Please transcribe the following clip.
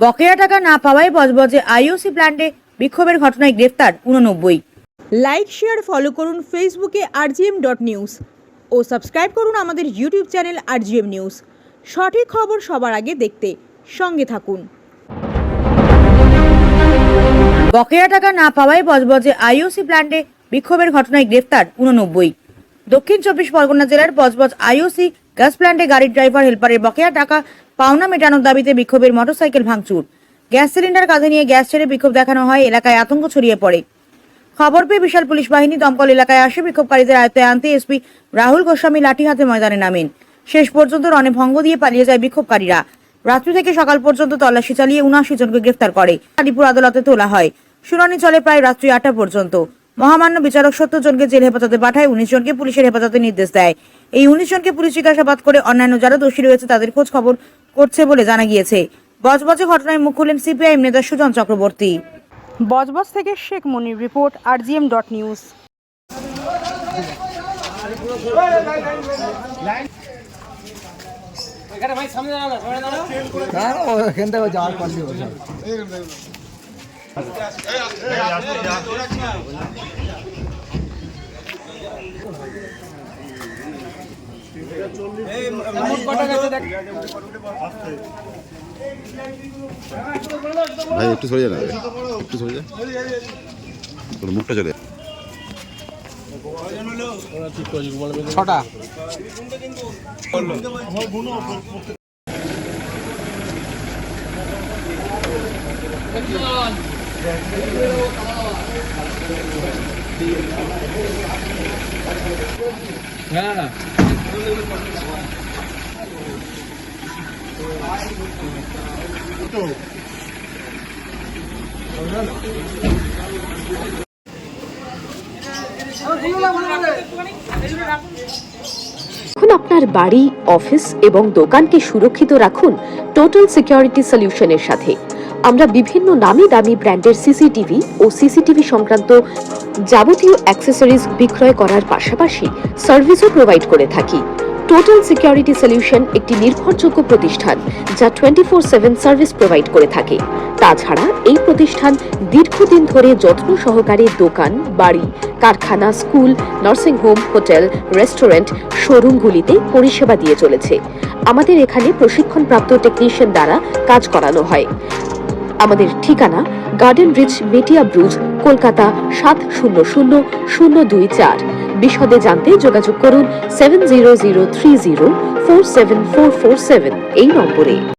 বকেয়া টাকা না পাওয়ায় বজবজে আইওসি প্ল্যান্টে বিক্ষোভের ঘটনায় গ্রেফতার 89। লাইক শেয়ার ফলো করুন ফেসবুকে rgm.news ও সাবস্ক্রাইব করুন আমাদের ইউটিউব চ্যানেল rgm নিউজ। সঠিক খবর সবার আগে দেখতে সঙ্গে থাকুন। বকেয়া টাকা না পাওয়ায় বজবজে আইওসি প্ল্যান্টে বিক্ষোভের ঘটনায় গ্রেফতার 89। দক্ষিণ 24 পরগনা জেলার বজবজ আইওসি গ্যাস প্ল্যান্টে গাড়ির ড্রাইভার হেল্পারের বকেয়া টাকা পাওনা মেটানোর দাবিতে বিক্ষোভের মোটরসাইকেল ভাঙচুর। গ্যাস সিলিন্ডার কাঁধে নিয়ে গ্যাস ছেড়ে বিক্ষোভ দেখানো হয়। এলাকায় আতঙ্ক ছড়িয়ে পড়ে। খবর পেয়ে বিশাল পুলিশ বাহিনী দমকল এলাকায় আসে। বিক্ষোভকারীদের আয়ত্তে আনতে এসপি রাহুল গোস্বামী লাঠি হাতে ময়দানে নামেন। শেষ পর্যন্ত রণে ভঙ্গ দিয়ে পালিয়ে যায় বিক্ষোভকারীরা। রাত্রি থেকে সকাল পর্যন্ত তল্লাশি চালিয়ে 79 জনকে গ্রেফতার করে আলিপুর আদালতে তোলা হয়। শুনানি চলে প্রায় রাত্রি 8টা পর্যন্ত। মহামান্য বিচারক 70 জনকে জেল হেফাজতে পাঠায়, 19 জনকে পুলিশের হেফাজতে নির্দেশ দেয়। এই 19 জনকে পুলিশ জিজ্ঞাসাবাদ করে অন্যান্য যারা দোষী রয়েছে তাদের খোঁজ খবর করছে বলে জানা গিয়েছে। বজবজে ঘটনায় মুখ খুললেন সিপিআইএম নেতা সুজন চক্রবর্তী। বজবজ থেকে শেখ মনির রিপোর্ট rgm.news। ভাই একটু সরে যা না, একটু সরে যা, তোর মুখটা চলে ছটা হ্যাঁ এখন আপনার বাড়ি, অফিস এবং দোকানকে সুরক্ষিত রাখুন টোটাল সিকিউরিটি সলিউশনের সাথে। আমরা বিভিন্ন নামি দামি ব্র্যান্ডের সিসিটিভি ও সিসিটিভি সংক্রান্ত যাবতীয় অ্যাক্সেসরিজ বিক্রয় করার পাশাপাশি সার্ভিসও প্রোভাইড করে থাকি। টোটাল সিকিউরিটি সলিউশন একটি নির্ভরযোগ্য প্রতিষ্ঠান যা 24/7 সার্ভিস প্রোভাইড করে থাকে। তাছাড়া এই প্রতিষ্ঠান দীর্ঘদিন ধরে যত্ন সহকারে দোকান, বাড়ি, কারখানা, school, nursing home, hotel, restaurant, শোরুমগুলিতে পরিষেবা দিয়ে চলেছে। আমাদের এখানে প্রশিক্ষণপ্রাপ্ত টেকনিশিয়ান দ্বারা কাজ করানো হয়। আমাদের ঠিকানা গার্ডেন রিচ, মেটিয়া ব্রুজ, কলকাতা 700024। বিশদে জানতে যোগাযোগ করুন 7003047447 এই নম্বরে।